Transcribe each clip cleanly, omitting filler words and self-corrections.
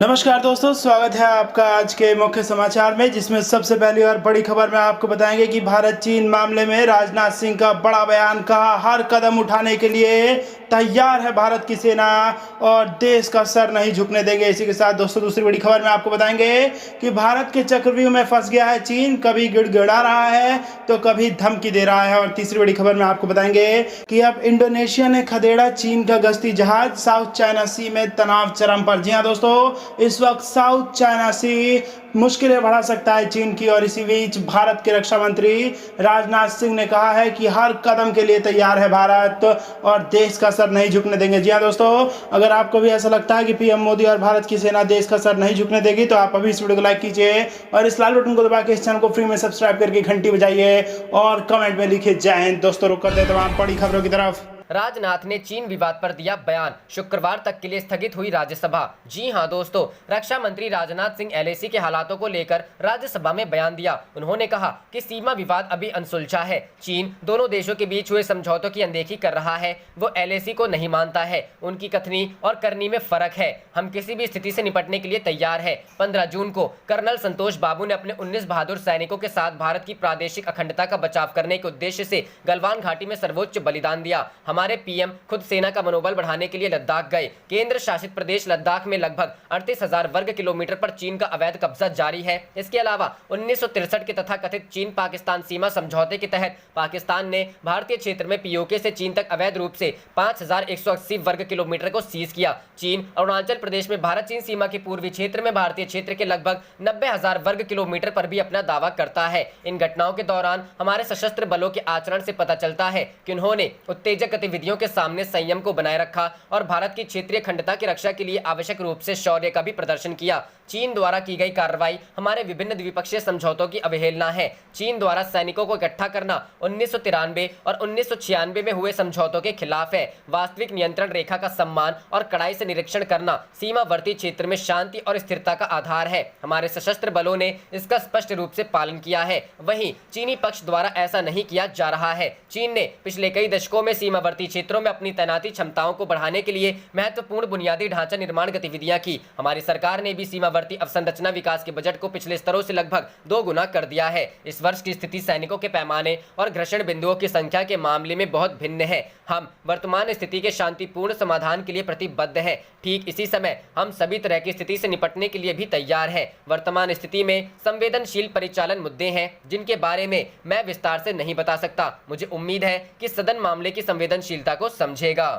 नमस्कार दोस्तों, स्वागत है आपका आज के मुख्य समाचार में, जिसमें सबसे पहली और बड़ी खबर में आपको बताएंगे कि भारत चीन मामले में राजनाथ सिंह का बड़ा बयान। कहा, हर कदम उठाने के लिए तैयार है भारत की सेना और देश का सर नहीं झुकने देंगे। इसी के साथ दोस्तों दूसरी बड़ी खबर में आपको बताएंगे कि भारत के चक्रव्यूह में फंस गया है चीन, कभी गिड़गिड़ा रहा है तो कभी धमकी दे रहा है। और तीसरी बड़ी खबर में आपको बताएंगे कि अब इंडोनेशिया ने खदेड़ा चीन का गश्ती जहाज, साउथ चाइना सी में तनाव चरम पर। जी हाँ दोस्तों, इस वक्त साउथ चाइना सी मुश्किलें बढ़ा सकता है चीन की। और इसी बीच भारत के रक्षा मंत्री राजनाथ सिंह ने कहा है कि हर कदम के लिए तैयार है भारत और देश का सर नहीं झुकने देंगे। जी हाँ दोस्तों, अगर आपको भी ऐसा लगता है कि पीएम मोदी और भारत की सेना देश का सर नहीं झुकने देगी तो आप अभी इस वीडियो को लाइक कीजिए और इस लाल बटन को दबा के इस चैनल को फ्री में सब्सक्राइब करके घंटी बजाइए और कमेंट में लिखिए जय हिंद। दोस्तों रुक करते तमाम बड़ी खबरों की तरफ। राजनाथ ने चीन विवाद पर दिया बयान, शुक्रवार तक के लिए स्थगित हुई राज्यसभा। जी हां दोस्तों, रक्षा मंत्री राजनाथ सिंह एलएसी के हालातों को लेकर राज्यसभा में बयान दिया। उन्होंने कहा कि सीमा विवाद अभी अनसुलझा है। चीन दोनों देशों के बीच हुए समझौतों की अनदेखी कर रहा है। वो एलएसी को नहीं मानता है। उनकी कथनी और करनी में फर्क है। हम किसी भी स्थिति से निपटने के लिए तैयार है। 15 जून को कर्नल संतोष बाबू ने अपने 19 बहादुर सैनिकों के साथ भारत की प्रादेशिक अखंडता का बचाव करने के उद्देश्य से गलवान घाटी में सर्वोच्च बलिदान दिया। हमारे पीएम खुद सेना का मनोबल बढ़ाने के लिए लद्दाख गए। केंद्र शासित प्रदेश लद्दाख में लगभग 38,000 वर्ग किलोमीटर पर चीन का अवैध कब्जा जारी है। इसके अलावा 1963 के तथाकथित चीन पाकिस्तान सीमा समझौते के तहत पाकिस्तान ने भारतीय क्षेत्र में पीओके से चीन तक अवैध रूप से 5,180 वर्ग किलोमीटर को सीज किया। चीन अरुणाचल प्रदेश में भारत चीन सीमा के पूर्वी क्षेत्र में भारतीय क्षेत्र के लगभग 90,000 वर्ग किलोमीटर पर भी अपना दावा करता है। इन घटनाओं के दौरान हमारे सशस्त्र बलों के आचरण से पता चलता है कि उन्होंने उत्तेजक गतिविधियों के सामने संयम को बनाए रखा और भारत की क्षेत्रीय अखंडता की रक्षा के लिए आवश्यक रूप से शौर्य का भी प्रदर्शन किया। चीन द्वारा की गई कार्रवाई हमारे विभिन्न द्विपक्षीय समझौतों की अवहेलना है। चीन द्वारा सैनिकों को इकट्ठा करना 1993 और 1996 में हुए समझौतों के खिलाफ है। वास्तविक नियंत्रण रेखा का सम्मान और कड़ाई से निरीक्षण करना सीमावर्ती क्षेत्र में शांति और स्थिरता का आधार है। हमारे सशस्त्र बलों ने इसका स्पष्ट रूप से पालन किया है। वहीं चीनी पक्ष द्वारा ऐसा नहीं किया जा रहा है। चीन ने पिछले कई दशकों में सीमावर्ती क्षेत्रों में अपनी तैनाती क्षमताओं को बढ़ाने के लिए महत्वपूर्ण बुनियादी ढांचा निर्माण गतिविधियां की। हमारी सरकार ने भी सीमावर्ती अवसंरचना विकास के बजट को पिछले स्तरों से लगभग 2 गुना कर दिया है। इस वर्ष की स्थिति सैनिकों के पैमाने और घर्षण बिंदुओं की संख्या के मामले में बहुत भिन्न है। हम वर्तमान स्थिति के शांतिपूर्ण समाधान के लिए प्रतिबद्ध हैं। ठीक इसी समय हम सभी तरह की स्थिति से निपटने के लिए भी तैयार हैं। वर्तमान स्थिति में संवेदनशील परिचालन मुद्दे हैं जिनके बारे में मैं विस्तार से नहीं बता सकता। मुझे उम्मीद है कि सदन मामले की संवेदनशीलता को समझेगा।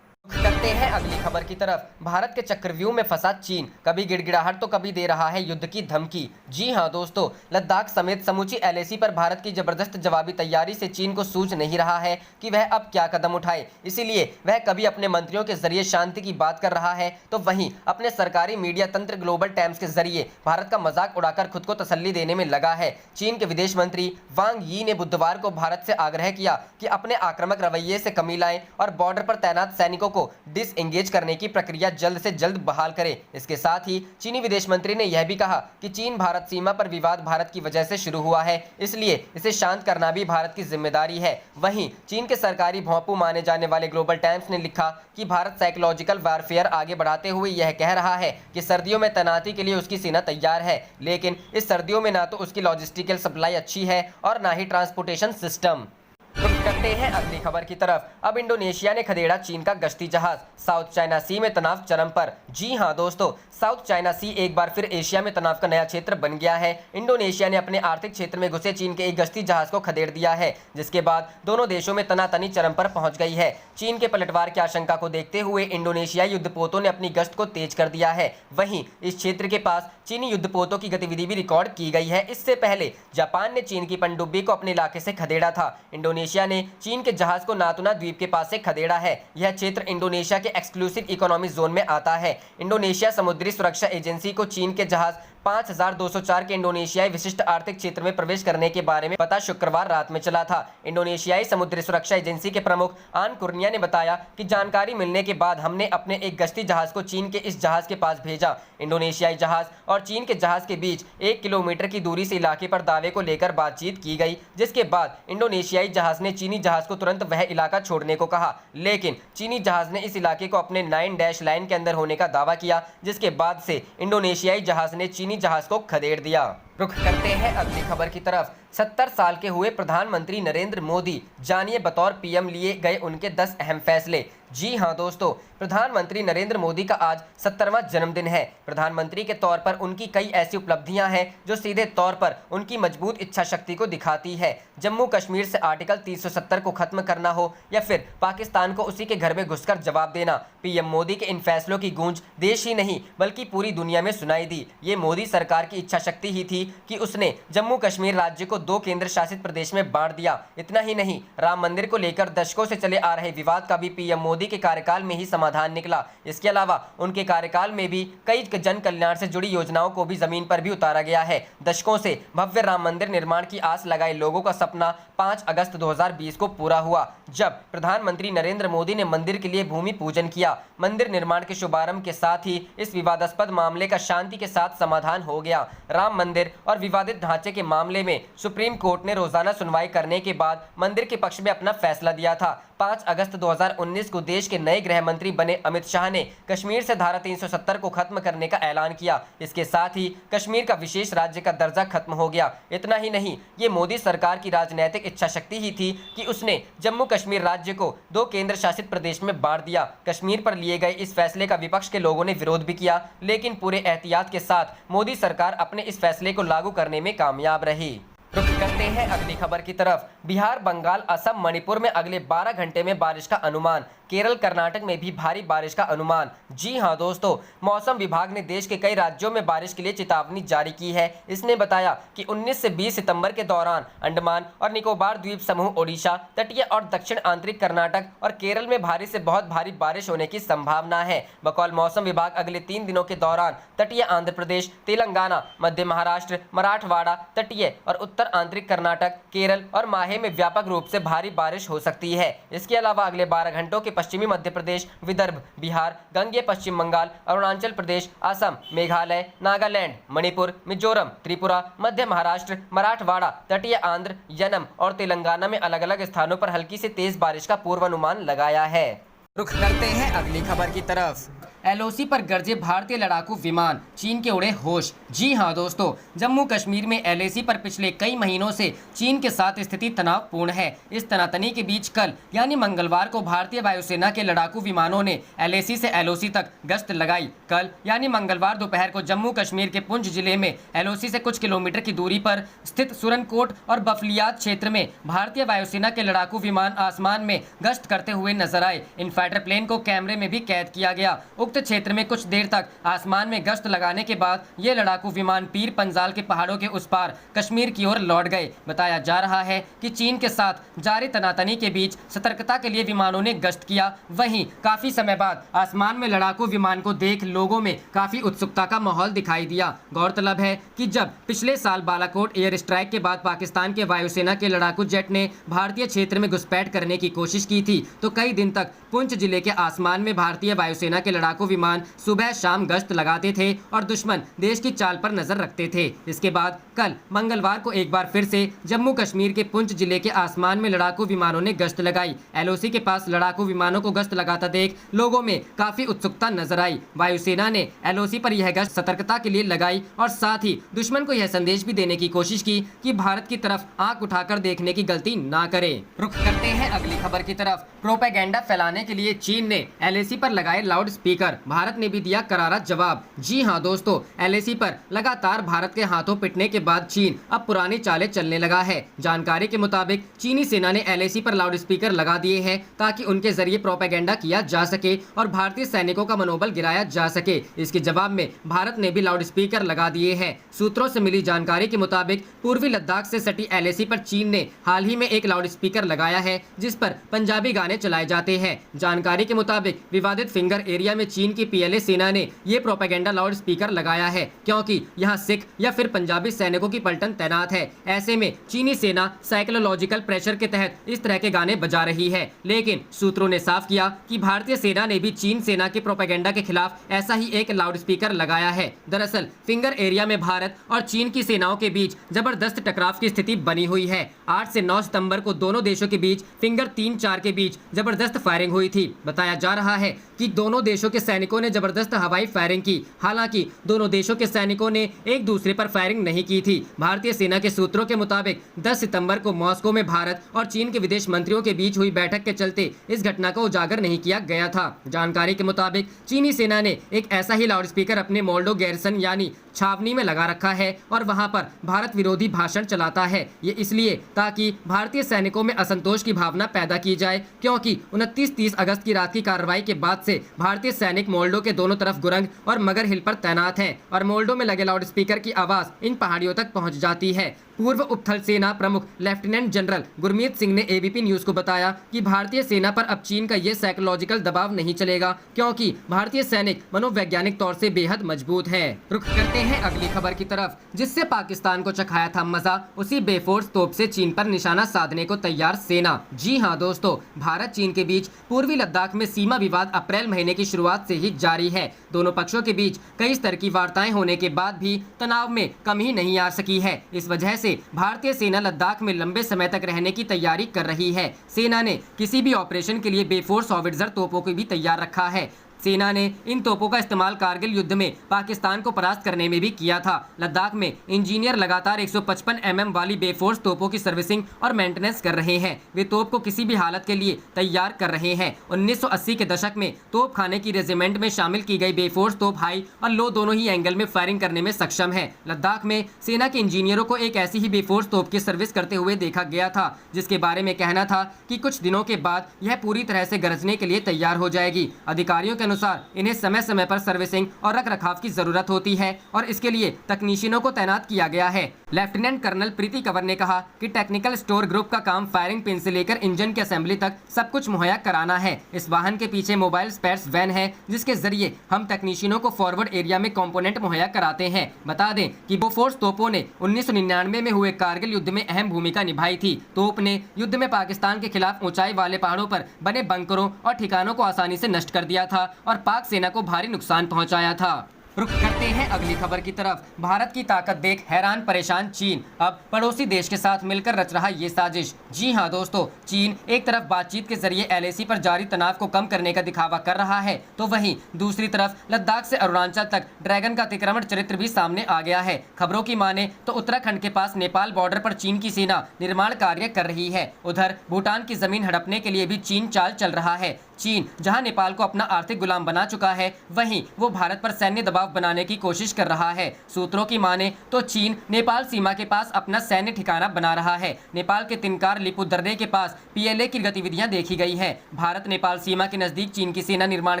करते हैं अगली खबर की तरफ। भारत के चक्रव्यूह में फंसा चीन, कभी गिड़गिड़ाहट तो कभी दे रहा है युद्ध की धमकी। जी हां दोस्तों, लद्दाख समेत समूची एलएसी पर भारत की जबरदस्त जवाबी तैयारी से चीन को सूझ नहीं रहा है कि वह अब क्या कदम उठाए। इसीलिए वह कभी अपने मंत्रियों के जरिए शांति की बात कर रहा है तो वहीं अपने सरकारी मीडिया तंत्र ग्लोबल टाइम्स के जरिए भारत का मजाक उड़ाकर खुद को तसल्ली देने में लगा है। चीन के विदेश मंत्री वांग यी ने बुधवार को भारत से आग्रह किया कि अपने आक्रामक रवैये से कमी लाएं और बॉर्डर पर तैनात सैनिकों को डिसएंगेज करने की प्रक्रिया जल्द से जल्द बहाल करे। इसके साथ ही चीनी विदेश मंत्री ने यह भी कहा कि चीन भारत सीमा पर विवाद भारत की वजह से शुरू हुआ है, इसलिए इसे शांत करना भी भारत की जिम्मेदारी है। वहीं चीन के सरकारी भौंपू माने जाने वाले ग्लोबल टाइम्स ने लिखा कि भारत साइकोलॉजिकल वारफेयर आगे बढ़ाते हुए यह कह रहा है कि सर्दियों में तैनाती के लिए उसकी सेना तैयार है, लेकिन इस सर्दियों में ना तो उसकी लॉजिस्टिकल सप्लाई अच्छी है और ना ही ट्रांसपोर्टेशन सिस्टम। करते हैं अगली खबर की तरफ। अब इंडोनेशिया ने खदेड़ा चीन का गश्ती जहाज, साउथ चाइना सी में तनाव चरम पर। जी हां दोस्तों, साउथ चाइना सी एक बार फिर एशिया में तनाव का नया क्षेत्र बन गया है। इंडोनेशिया ने अपने आर्थिक क्षेत्र में घुसे चीन के एक गश्ती जहाज को खदेड़ दिया है, जिसके बाद दोनों देशों में तनातनी चरम पर पहुंच गई है। चीन के पलटवार की आशंका को देखते हुए इंडोनेशियाई युद्धपोतों ने अपनी गश्त को तेज कर दिया है। वहीं इस क्षेत्र के पास चीनी युद्धपोतों की गतिविधि भी रिकॉर्ड की गई है। इससे पहले जापान ने चीन की पनडुब्बी को अपने इलाके से खदेड़ा था। इंडोनेशिया ने चीन के जहाज को नातुना द्वीप के पास से खदेड़ा है। यह क्षेत्र इंडोनेशिया के एक्सक्लूसिव इकोनॉमिक जोन में आता है। इंडोनेशिया समुद्री सुरक्षा एजेंसी को चीन के जहाज 5204 के इंडोनेशियाई विशिष्ट आर्थिक क्षेत्र में प्रवेश करने के बारे में पता शुक्रवार रात में चला था। इंडोनेशियाई समुद्री सुरक्षा एजेंसी के प्रमुख आन कुर्निया ने बताया कि जानकारी मिलने के बाद हमने अपने एक गश्ती जहाज को चीन के इस जहाज के पास भेजा। इंडोनेशियाई जहाज और चीन के जहाज के बीच 1 किलोमीटर की दूरी से इलाके पर दावे को लेकर बातचीत की गई, जिसके बाद इंडोनेशियाई जहाज ने चीनी जहाज को तुरंत वह इलाका छोड़ने को कहा, लेकिन चीनी जहाज ने इस इलाके को अपने 9 लाइन के अंदर होने का दावा किया, जिसके बाद से इंडोनेशियाई जहाज ने चीनी जहाज को खदेड़ दिया। रुख करते हैं अगली खबर की तरफ। 70 साल के हुए प्रधानमंत्री नरेंद्र मोदी, जानिए बतौर पीएम लिए गए उनके 10 अहम फैसले। जी हां दोस्तों, प्रधानमंत्री नरेंद्र मोदी का आज 70वां जन्मदिन है। प्रधानमंत्री के तौर पर उनकी कई ऐसी उपलब्धियां हैं जो सीधे तौर पर उनकी मजबूत इच्छा शक्ति को दिखाती है। जम्मू कश्मीर से आर्टिकल 370 को खत्म करना हो या फिर पाकिस्तान को उसी के घर में घुसकर जवाब देना, पीएम मोदी के इन फैसलों की गूंज देश ही नहीं बल्कि पूरी दुनिया में सुनाई दी। ये मोदी सरकार की इच्छा शक्ति ही थी कि उसने जम्मू कश्मीर राज्य को 2 केंद्र शासित प्रदेश में बांट दिया। इतना ही नहीं, राम मंदिर को लेकर दशकों से चले आ रहे विवाद का भी पीएम मोदी के कार्यकाल में ही समाधान निकला। इसके अलावा उनके कार्यकाल में भी कई जन कल्याण से जुड़ी योजनाओं को भी जमीन पर भी उतारा गया है। दशकों से भव्य राम मंदिर निर्माण की आस लगाए लोगों का सपना 5 अगस्त 2020 को पूरा हुआ, जब प्रधानमंत्री नरेंद्र मोदी ने मंदिर के लिए भूमि पूजन किया। मंदिर निर्माण के शुभारंभ के साथ ही इस विवादास्पद मामले का शांति के साथ समाधान हो गया। राम मंदिर और विवादित ढांचे के मामले में सुप्रीम कोर्ट ने रोजाना सुनवाई करने के बाद मंदिर के पक्ष में अपना फैसला दिया था। 5 अगस्त 2019 को देश के नए गृह मंत्री बने अमित शाह ने कश्मीर से धारा 370 को खत्म करने का ऐलान किया। इसके साथ ही कश्मीर का विशेष राज्य का दर्जा खत्म हो गया। इतना ही नहीं, ये मोदी सरकार की राजनीतिक इच्छा शक्ति ही थी कि उसने जम्मू कश्मीर राज्य को 2 केंद्र शासित प्रदेश में बांट दिया। कश्मीर पर लिए गए इस फैसले का विपक्ष के लोगों ने विरोध भी किया, लेकिन पूरे एहतियात के साथ मोदी सरकार अपने इस फैसले को लागू करने में कामयाब रही। रुख करते हैं अगली खबर की तरफ। बिहार, बंगाल, असम, मणिपुर में अगले 12 घंटे में बारिश का अनुमान। केरल, कर्नाटक में भी भारी बारिश का अनुमान। जी हां दोस्तों, मौसम विभाग ने देश के कई राज्यों में बारिश के लिए चेतावनी जारी की है। इसने बताया कि 19 से 20 सितंबर के दौरान अंडमान और निकोबार द्वीप समूह, ओडिशा, तटीय और दक्षिण आंतरिक कर्नाटक और केरल में भारी से बहुत भारी बारिश होने की संभावना है। बकौल मौसम विभाग अगले 3 दिनों के दौरान तटीय आंध्र प्रदेश, तेलंगाना, मध्य महाराष्ट्र, मराठवाड़ा, तटीय और उत्तर आंतरिक कर्नाटक, केरल और माहे में व्यापक रूप से भारी बारिश हो सकती है। इसके अलावा अगले 12 घंटों के पश्चिमी मध्य प्रदेश, विदर्भ, बिहार, गंगेय पश्चिम बंगाल, अरुणाचल प्रदेश, असम, मेघालय, नागालैंड, मणिपुर, मिजोरम, त्रिपुरा, मध्य महाराष्ट्र, मराठवाड़ा, तटीय आंध्र, यनम और तेलंगाना में अलग अलग स्थानों पर हल्की से तेज बारिश का पूर्वानुमान लगाया है। रुख करते हैं अगली खबर की तरफ। एलओसी पर गरजे भारतीय लड़ाकू विमान, चीन के उड़े होश। जी हां दोस्तों, जम्मू कश्मीर में एलएसी पर पिछले कई महीनों से चीन के साथ स्थिति तनावपूर्ण है। इस तनातनी के बीच कल यानी मंगलवार को भारतीय वायुसेना के लड़ाकू विमानों ने एलएसी से एलओसी तक गश्त लगाई। कल यानी मंगलवार दोपहर को जम्मू कश्मीर के पुंछ जिले में एलओसी से कुछ किलोमीटर की दूरी पर स्थित सुरनकोट और बफलियात क्षेत्र में भारतीय वायुसेना के लड़ाकू विमान आसमान में गश्त करते हुए नजर आए। इन फाइटर प्लेन को कैमरे में भी कैद किया गया। उक्त क्षेत्र में कुछ देर तक आसमान में गश्त लगाने के बाद ये लड़ाकू विमान पीर पंजाल के पहाड़ों के उस पार कश्मीर की ओर लौट गए। बताया जा रहा है कि चीन के साथ जारी तनातनी के बीच सतर्कता के लिए विमानों ने गश्त किया। वहीं काफी समय बाद आसमान में लड़ाकू विमान को देख लोगों में काफी उत्सुकता का माहौल दिखाई दिया। गौरतलब है कि जब पिछले साल बालाकोट एयर स्ट्राइक के बाद पाकिस्तान के वायुसेना के लड़ाकू जेट ने भारतीय क्षेत्र में घुसपैठ करने की कोशिश की थी, तो कई दिन तक पुंछ जिले के आसमान में भारतीय वायुसेना के लड़ाकू विमान सुबह शाम गश्त लगाते थे और दुश्मन देश की चाल पर नजर रखते थे। इसके बाद कल मंगलवार को एक बार फिर से जम्मू कश्मीर के पुंछ जिले के आसमान में लड़ाकू विमानों ने गश्त लगाई। एलओसी के पास लड़ाकू विमानों को गश्त लगाता देख लोगों में काफी उत्सुकता नजर आई। वायुसेना ने एलओसी पर यह गश्त सतर्कता के लिए लगाई और साथ ही दुश्मन को यह संदेश भी देने की कोशिश की कि भारत की तरफ आंख उठाकर देखने की गलती ना करे। रुख करते हैं अगली खबर की तरफ। प्रोपेगेंडा फैलाने के लिए चीन ने एलएसी पर लगाए लाउड स्पीकर, भारत ने भी दिया करारा जवाब। जी हां दोस्तों, एलएसी पर लगातार भारत के हाथों पिटने के बाद चीन अब पुरानी चालें चलने लगा है। जानकारी के मुताबिक चीनी सेना ने एलएसी पर लाउड स्पीकर लगा दिए हैं ताकि उनके जरिए प्रोपेगेंडा किया जा सके और भारतीय सैनिकों का मनोबल गिराया जा सके। इसके जवाब में भारत ने भी लाउड स्पीकर लगा दिए हैं। सूत्रों से मिली जानकारी के मुताबिक पूर्वी लद्दाख से सटी एलएसी पर चीन ने हाल ही में एक लाउड स्पीकर लगाया है जिस पर पंजाबी गाने चलाए जाते हैं। जानकारी के मुताबिक विवादित फिंगर एरिया में चीन की पीएलए सेना ने ये प्रोपेगेंडा लाउड स्पीकर लगाया है, क्योंकि यहाँ सिख या फिर पंजाबी सैनिकों की पलटन तैनात है। ऐसे में चीनी सेना साइकोलॉजिकल प्रेशर के तहत इस तरह के गाने बजा रही है। लेकिन सूत्रों ने साफ किया कि भारतीय सेना ने भी चीन सेना के प्रोपेगेंडा के खिलाफ ऐसा ही एक लाउड स्पीकर लगाया है। दरअसल फिंगर एरिया में भारत और चीन की सेनाओं के बीच जबरदस्त टकराव की स्थिति बनी हुई है। 8 से 9 सितंबर को दोनों देशों के बीच फिंगर 3-4 के बीच जबरदस्त फायरिंग हुई थी। बताया जा रहा है कि दोनों देशों के सैनिकों ने जबरदस्त हवाई फायरिंग की। हालांकि दोनों देशों के सैनिकों ने एक दूसरे पर फायरिंग नहीं की थी। भारतीय सेना के सूत्रों के मुताबिक 10 सितंबर को मॉस्को में भारत और चीन के विदेश मंत्रियों के बीच हुई बैठक के चलते इस घटना को उजागर नहीं किया गया था। जानकारी के मुताबिक चीनी सेना ने एक ऐसा ही लाउड स्पीकर अपने मोल्डो गैरिसन यानी छावनी में लगा रखा है और वहां पर भारत विरोधी भाषण चलाता है। ये इसलिए ताकि भारतीय सैनिकों में असंतोष की भावना पैदा की जाए, क्योंकि 29-30 अगस्त की रात की कार्रवाई के बाद से भारतीय सैनिक मोल्डो के दोनों तरफ गुरंग और मगर हिल पर तैनात हैं और मोल्डो में लगे लाउड स्पीकर की आवाज इन पहाड़ियों तक पहुंच जाती है। पूर्व उपथल सेना प्रमुख लेफ्टिनेंट जनरल गुरमीत सिंह ने एबीपी न्यूज को बताया कि भारतीय सेना पर अब चीन का ये साइकोलॉजिकल दबाव नहीं चलेगा, क्योंकि भारतीय सैनिक मनोवैज्ञानिक तौर से बेहद मजबूत है। रुख करते हैं अगली खबर की तरफ, जिससे पाकिस्तान को चखाया था मजा, उसी बेफोर्स तोप से चीन पर निशाना साधने को तैयार सेना। जी हाँ दोस्तों, भारत चीन के बीच पूर्वी लद्दाख में सीमा विवाद अप्रैल महीने की शुरुआत से ही जारी है। दोनों पक्षों के बीच कई स्तर की वार्ताएं होने के बाद भी तनाव में कमी नहीं आ सकी है। इस वजह से भारतीय सेना लद्दाख में लंबे समय तक रहने की तैयारी कर रही है। सेना ने किसी भी ऑपरेशन के लिए बेफोर्स हॉविट्जर तोपों को भी तैयार रखा है। सेना ने इन तोपों का इस्तेमाल कारगिल युद्ध में पाकिस्तान को परास्त करने में भी किया था। लद्दाख में इंजीनियर लगातार 155 mm वाली बेफोर्स तोपों की सर्विसिंग और मेंटेनेंस कर रहे हैं। वे तोप को किसी भी हालत के लिए तैयार कर रहे हैं। 1980 के दशक में तोप खाने की रेजिमेंट में शामिल की गई बेफोर्स तोप हाई और लो दोनों ही एंगल में फायरिंग करने में सक्षम है। लद्दाख में सेना के इंजीनियरों को एक ऐसी ही बेफोर्स तोप की सर्विस करते हुए देखा गया था, जिसके बारे में कहना था कि कुछ दिनों के बाद यह पूरी तरह से गरजने के लिए तैयार हो जाएगी। अधिकारियों के अनुसार इन्हें समय समय पर सर्विसिंग और रखरखाव की जरूरत होती है और इसके लिए तकनीशियनों को तैनात किया गया है। लेफ्टिनेंट कर्नल प्रीति कंवर ने कहा कि टेक्निकल स्टोर ग्रुप का काम फायरिंग पिन से लेकर इंजन की असेंबली तक सब कुछ मुहैया कराना है। इस वाहन के पीछे मोबाइल स्पेयर्स वैन है, जिसके जरिए हम तकनीशियनों को फॉरवर्ड एरिया में कंपोनेंट मुहैया कराते हैं। बता दें कि बोफोर्स तोपों ने 1999 में हुए कारगिल युद्ध में अहम भूमिका निभाई थी। तोप ने युद्ध में पाकिस्तान के खिलाफ ऊंचाई वाले पहाड़ों पर बने बंकरों और ठिकानों को आसानी से नष्ट कर दिया था और पाक सेना को भारी नुकसान पहुंचाया था। रुख करते हैं अगली खबर की तरफ। भारत की ताकत देख हैरान परेशान चीन अब पड़ोसी देश के साथ मिलकर रच रहा ये साजिश। जी हां दोस्तों, चीन एक तरफ बातचीत के जरिए एलएसी पर जारी तनाव को कम करने का दिखावा कर रहा है, तो वहीं दूसरी तरफ लद्दाख से अरुणाचल तक ड्रैगन का अतिक्रमण चरित्र भी सामने आ गया है। खबरों की माने तो उत्तराखंड के पास नेपाल बॉर्डर पर चीन की सेना निर्माण कार्य कर रही है। उधर भूटान की जमीन हड़पने के लिए भी चीन चाल चल रहा है। चीन जहां नेपाल को अपना आर्थिक गुलाम बना चुका है, वहीं वो भारत पर सैन्य दबाव बनाने की कोशिश कर रहा है। सूत्रों की माने तो चीन नेपाल सीमा के पास अपना सैन्य ठिकाना बना रहा है। नेपाल के तिनकार लिपु दर्रे के पास पीएलए की गतिविधियां देखी गई है। भारत नेपाल सीमा के नजदीक चीन की सेना निर्माण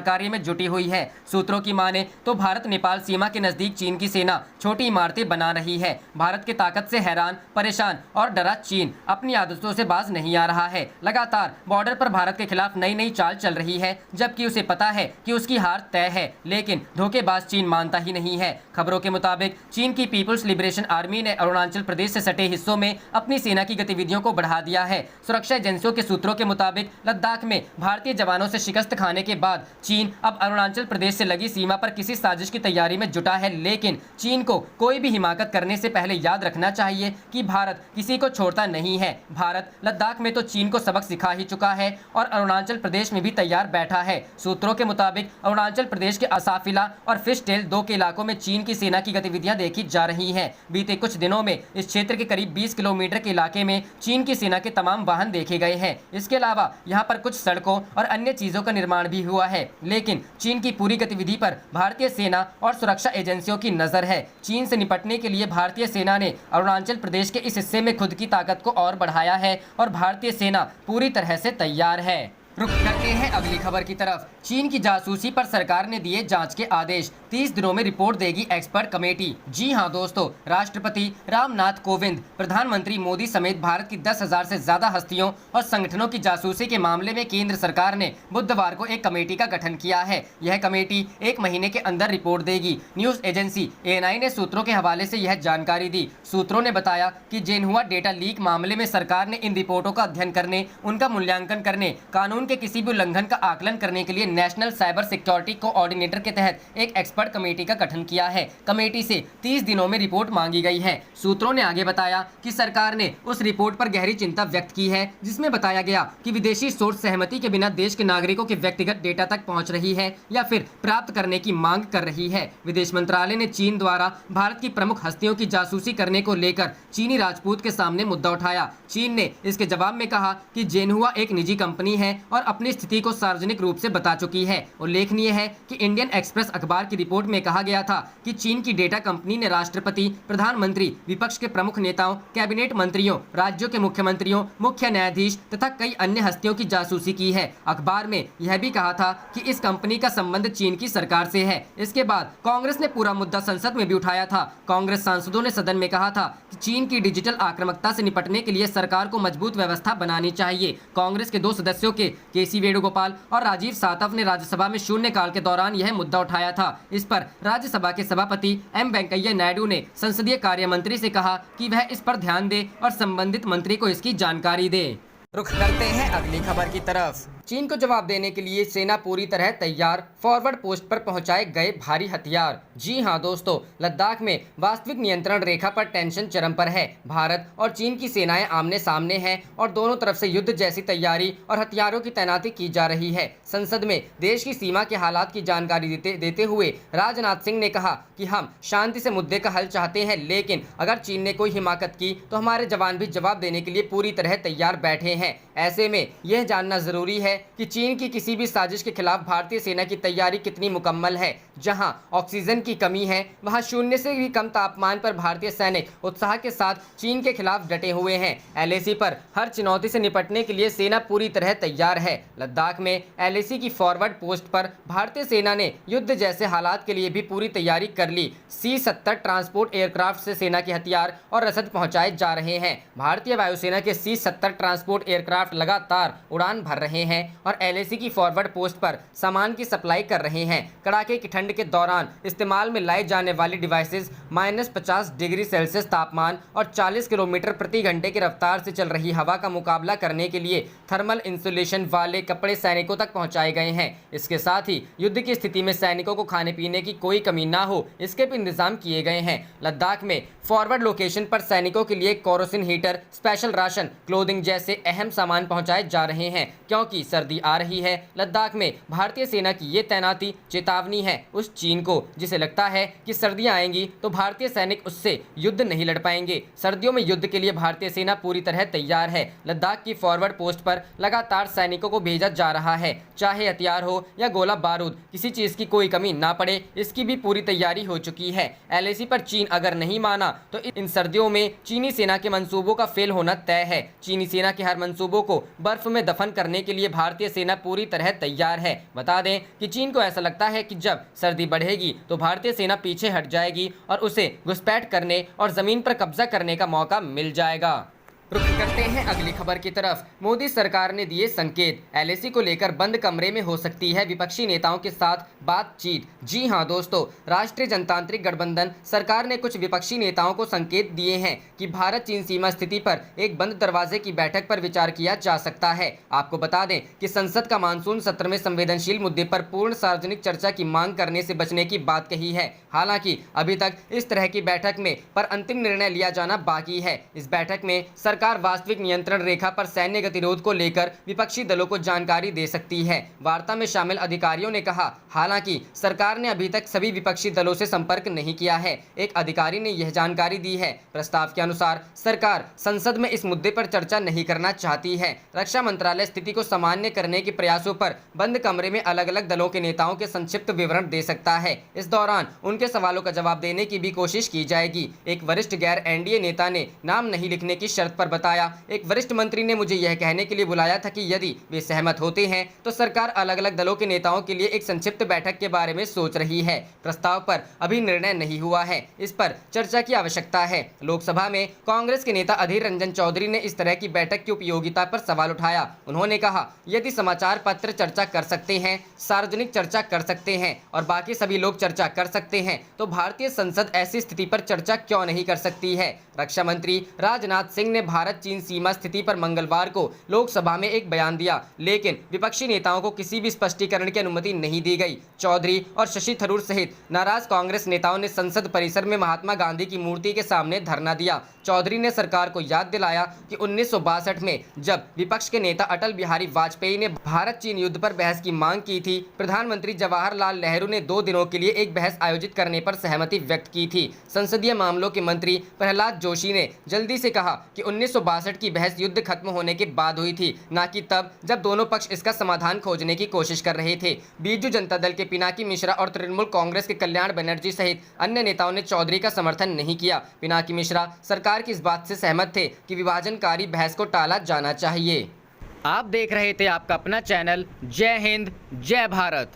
कार्य में जुटी हुई है। सूत्रों की माने तो भारत नेपाल सीमा के नजदीक चीन की सेना छोटी इमारतें बना रही है। भारत की ताकत से हैरान परेशान और डरा चीन अपनी आदतों से बाज नहीं आ रहा है। लगातार बॉर्डर पर भारत के खिलाफ नई नई चाल चल रही है, जबकि उसे पता है कि उसकी हार तय है, लेकिन धोखेबाज चीन मानता ही नहीं है। खबरों के मुताबिक चीन की पीपुल्स लिबरेशन आर्मी ने अरुणाचल प्रदेश से सटे हिस्सों में अपनी सेना की गतिविधियों को बढ़ा दिया है। सुरक्षा एजेंसियों के सूत्रों के मुताबिक लद्दाख में भारतीय जवानों से शिकस्त खाने के बाद चीन अब अरुणाचल प्रदेश से लगी सीमा पर किसी साजिश की तैयारी में जुटा है। लेकिन चीन को कोई भी हिमाकत करने से पहले याद रखना चाहिए कि भारत किसी को छोड़ता नहीं है। भारत लद्दाख में तो चीन को सबक सिखा ही चुका है और अरुणाचल प्रदेश में भी तैयार बैठा है। सूत्रों के मुताबिक अरुणाचल प्रदेश के असाफिला और फिश टेल 2 के इलाकों में चीन की सेना की गतिविधियां देखी जा रही हैं। बीते कुछ दिनों में इस क्षेत्र के करीब 20 किलोमीटर के इलाके में चीन की सेना के तमाम वाहन देखे गए हैं। इसके अलावा यहां पर कुछ सड़कों और अन्य चीजों का निर्माण भी हुआ है। लेकिन चीन की पूरी गतिविधि पर भारतीय सेना और सुरक्षा एजेंसियों की नजर है। चीन से निपटने के लिए भारतीय सेना ने अरुणाचल प्रदेश के इस हिस्से में खुद की ताकत को और बढ़ाया है और भारतीय सेना पूरी तरह से तैयार है। रुक करके हैं अगली खबर की तरफ। चीन की जासूसी पर सरकार ने दिए जांच के आदेश। 30 दिनों में रिपोर्ट देगी एक्सपर्ट कमेटी। जी हां दोस्तों, राष्ट्रपति रामनाथ कोविंद, प्रधानमंत्री मोदी समेत भारत की 10,000 से ज्यादा हस्तियों और संगठनों की जासूसी के मामले में केंद्र सरकार ने बुधवार को एक कमेटी का गठन किया है। यह कमेटी 1 महीने के अंदर रिपोर्ट देगी। न्यूज एजेंसी ANI ने सूत्रों के हवाले से यह जानकारी दी। सूत्रों ने बताया कि जेनहुआ डेटा लीक मामले में सरकार ने इन रिपोर्टों का अध्ययन करने, उनका मूल्यांकन करने, कानून के किसी भी उल्लंघन का आकलन करने के लिए नेशनल साइबर सिक्योरिटी कोऑर्डिनेटर के तहत एक एक्सपर्ट कमेटी का गठन किया है। कमेटी से 30 दिनों में रिपोर्ट मांगी गई है। सूत्रों ने आगे बताया कि सरकार ने उस रिपोर्ट पर गहरी चिंता व्यक्त की है जिसमें बताया गया कि विदेशी सोर्स सहमति के बिना देश के नागरिकों के व्यक्तिगत डेटा तक पहुंच रही है या फिर प्राप्त करने की मांग कर रही है। विदेश मंत्रालय ने चीन द्वारा भारत की प्रमुख हस्तियों की जासूसी करने को लेकर चीनी राजपूत के सामने मुद्दा उठाया। चीन ने इसके जवाब में कहा कि जेनहुआ एक निजी कंपनी है और अपनी स्थिति को सार्वजनिक रूप से बता चुकी है। उल्लेखनीय है कि इंडियन एक्सप्रेस अखबार की रिपोर्ट में कहा गया था कि चीन की डेटा कंपनी ने राष्ट्रपति, प्रधानमंत्री, विपक्ष के प्रमुख नेताओं, कैबिनेट मंत्रियों, राज्यों के मुख्यमंत्रियों, मुख्य न्यायाधीश तथा कई अन्य हस्तियों की जासूसी की है। अखबार में यह भी कहा था कि इस कंपनी का संबंध चीन की सरकार से है। इसके बाद कांग्रेस ने पूरा मुद्दा संसद में भी उठाया था। कांग्रेस सांसदों ने सदन में कहा था कि चीन की डिजिटल आक्रामकता से निपटने के लिए सरकार को मजबूत व्यवस्था बनानी चाहिए। कांग्रेस के 2 सदस्यों के KC वेणुगोपाल और राजीव सातव ने राज्यसभा में शून्यकाल के दौरान यह मुद्दा उठाया था। इस पर राज्यसभा के सभापति M वेंकैया नायडू ने संसदीय कार्य मंत्री से कहा कि वह इस पर ध्यान दे और संबंधित मंत्री को इसकी जानकारी दे। रुख करते हैं अगली खबर की तरफ। चीन को जवाब देने के लिए सेना पूरी तरह तैयार, फॉरवर्ड पोस्ट पर पहुंचाए गए भारी हथियार। जी हां दोस्तों, लद्दाख में वास्तविक नियंत्रण रेखा पर टेंशन चरम पर है। भारत और चीन की सेनाएं आमने सामने हैं और दोनों तरफ से युद्ध जैसी तैयारी और हथियारों की तैनाती की जा रही है। संसद में देश की सीमा के हालात की जानकारी देते हुए राजनाथ सिंह ने कहा कि हम शांति से मुद्दे का हल चाहते हैं, लेकिन अगर चीन ने कोई हिमाकत की तो हमारे जवान भी जवाब देने के लिए पूरी तरह तैयार बैठे हैं। ऐसे में यह जानना जरूरी है कि चीन की किसी भी साजिश के खिलाफ भारतीय सेना की तैयारी कितनी मुकम्मल है। जहां ऑक्सीजन की कमी है, वहां शून्य से भी कम तापमान पर भारतीय सैनिक उत्साह के साथ चीन के खिलाफ डटे हुए हैं। LAC पर हर चुनौती से निपटने के लिए सेना पूरी तरह तैयार है। लद्दाख में LAC की फॉरवर्ड पोस्ट पर भारतीय सेना ने युद्ध जैसे हालात के लिए भी पूरी तैयारी कर ली। C-70 ट्रांसपोर्ट एयरक्राफ्ट से सेना के हथियार और रसद पहुंचाए जा रहे हैं। भारतीय वायुसेना के C-70 ट्रांसपोर्ट एयरक्राफ्ट लगातार उड़ान भर रहे हैं और LAC की फॉरवर्ड पोस्ट पर सामान की सप्लाई कर रहे हैं। कड़ाके की ठंड के दौरान इस्तेमाल में लाई जाने वाली डिवाइसेस -50 डिग्री सेल्सियस तापमान और 40 किलोमीटर प्रति घंटे की रफ्तार से चल रही हवा का मुकाबला करने के लिए थर्मल इंसुलेशन वाले कपड़े सैनिकों तक पहुंचाए गए हैं। इसके साथ ही युद्ध की स्थिति में सैनिकों को खाने पीने की कोई कमी ना हो, इसके भी इंतजाम किए गए हैं। लद्दाख में फॉरवर्ड लोकेशन पर सैनिकों के लिए kerosene heater, special ration, clothing जैसे अहम सामान पहुंचाए जा रहे हैं। क्योंकि सर्दी आ रही है, लद्दाख में भारतीय सेना की ये तैनाती चेतावनी है उस चीन को जिसे लगता है कि सर्दियां आएंगी तो भारतीय सैनिक उससे युद्ध नहीं लड़ पाएंगे। सर्दियों में युद्ध के लिए भारतीय सेना पूरी तरह तैयार है। लद्दाख की फॉरवर्ड पोस्ट पर लगातार सैनिकों को भेजा जा रहा है। चाहे हथियार हो या गोला बारूद, किसी चीज की कोई कमी ना पड़े, इसकी भी पूरी तैयारी हो चुकी है। LAC पर चीन अगर नहीं माना तो इन सर्दियों में चीनी सेना के मंसूबों का फेल होना तय है। चीनी सेना के हर मंसूबों को बर्फ में दफन करने के लिए भारतीय सेना पूरी तरह तैयार है। बता दें कि चीन को ऐसा लगता है कि जब सर्दी बढ़ेगी तो भारतीय सेना पीछे हट जाएगी और उसे घुसपैठ करने और जमीन पर कब्जा करने का मौका मिल जाएगा। रुख करते हैं अगली खबर की तरफ। मोदी सरकार ने दिए संकेत, LAC को लेकर बंद कमरे में हो सकती है विपक्षी नेताओं के साथ बातचीत। जी हां दोस्तों, राष्ट्रीय जनतांत्रिक गठबंधन सरकार ने कुछ विपक्षी नेताओं को संकेत दिए हैं कि भारत चीन सीमा स्थिति पर एक बंद दरवाजे की बैठक पर विचार किया जा सकता है। आपको बता दें कि संसद का मानसून सत्र में संवेदनशील मुद्दे पर पूर्ण सार्वजनिक चर्चा की मांग करने से बचने की बात कही है। हालांकि अभी तक इस तरह की बैठक में पर अंतिम निर्णय लिया जाना बाकी है। इस बैठक में सरकार वास्तविक नियंत्रण रेखा पर सैन्य गतिरोध को लेकर विपक्षी दलों को जानकारी दे सकती है। वार्ता में शामिल अधिकारियों ने कहा, हालांकि सरकार ने अभी तक सभी विपक्षी दलों से संपर्क नहीं किया है। एक अधिकारी ने यह जानकारी दी है। प्रस्ताव के अनुसार सरकार संसद में इस मुद्दे पर चर्चा नहीं करना चाहती है। रक्षा मंत्रालय स्थिति को सामान्य करने के प्रयासों पर बंद कमरे में अलग अलग दलों के नेताओं के संक्षिप्त विवरण दे सकता है। इस दौरान उनके सवालों का जवाब देने की भी कोशिश की जाएगी। एक वरिष्ठ गैर NDA नेता ने नाम नहीं लिखने की शर्त पर बताया, एक वरिष्ठ मंत्री ने मुझे यह कहने के लिए बुलाया था कि यदि वे सहमत होते हैं तो सरकार अलग अलग दलों के नेताओं के लिए एक संक्षिप्त बैठक के बारे में सोच रही है। प्रस्ताव पर अभी निर्णय नहीं हुआ है, इस पर चर्चा की आवश्यकता है। लोकसभा में कांग्रेस के नेता अधीर रंजन चौधरी ने इस तरह की बैठक की उपयोगिता पर सवाल उठाया। उन्होंने कहा, यदि समाचार पत्र चर्चा कर सकते हैं, सार्वजनिक चर्चा कर सकते हैं और बाकी सभी लोग चर्चा कर सकते हैं, तो भारतीय संसद ऐसी स्थिति पर चर्चा क्यों नहीं कर सकती है। रक्षा मंत्री राजनाथ सिंह ने भारत चीन सीमा स्थिति पर मंगलवार को लोकसभा में एक बयान दिया, लेकिन विपक्षी नेताओं को किसी भी स्पष्टीकरण की अनुमति नहीं दी गई। चौधरी और शशि थरूर सहित नाराज कांग्रेस नेताओं ने संसद परिसर में महात्मा गांधी की मूर्ति के सामने धरना दिया। चौधरी ने सरकार को याद दिलाया कि 1962 में जब विपक्ष के नेता अटल बिहारी वाजपेयी ने भारत चीन युद्ध पर बहस की मांग की थी, प्रधानमंत्री जवाहरलाल नेहरू ने 2 दिनों के लिए एक बहस आयोजित करने पर सहमति व्यक्त की थी। संसदीय मामलों के मंत्री प्रहलाद जोशी ने जल्दी से कहा कि 1962 की बहस युद्ध खत्म होने के बाद हुई थी, न कि तब जब दोनों पक्ष इसका समाधान खोजने की कोशिश कर रहे थे। बीजू जनता दल के पिनाकी मिश्रा और तृणमूल कांग्रेस के कल्याण बनर्जी सहित अन्य नेताओं ने चौधरी का समर्थन नहीं किया। पिनाकी मिश्रा सरकार की इस बात से सहमत थे कि विभाजनकारी बहस को टाला जाना चाहिए। आप देख रहे थे आपका अपना चैनल जय हिंद जय भारत।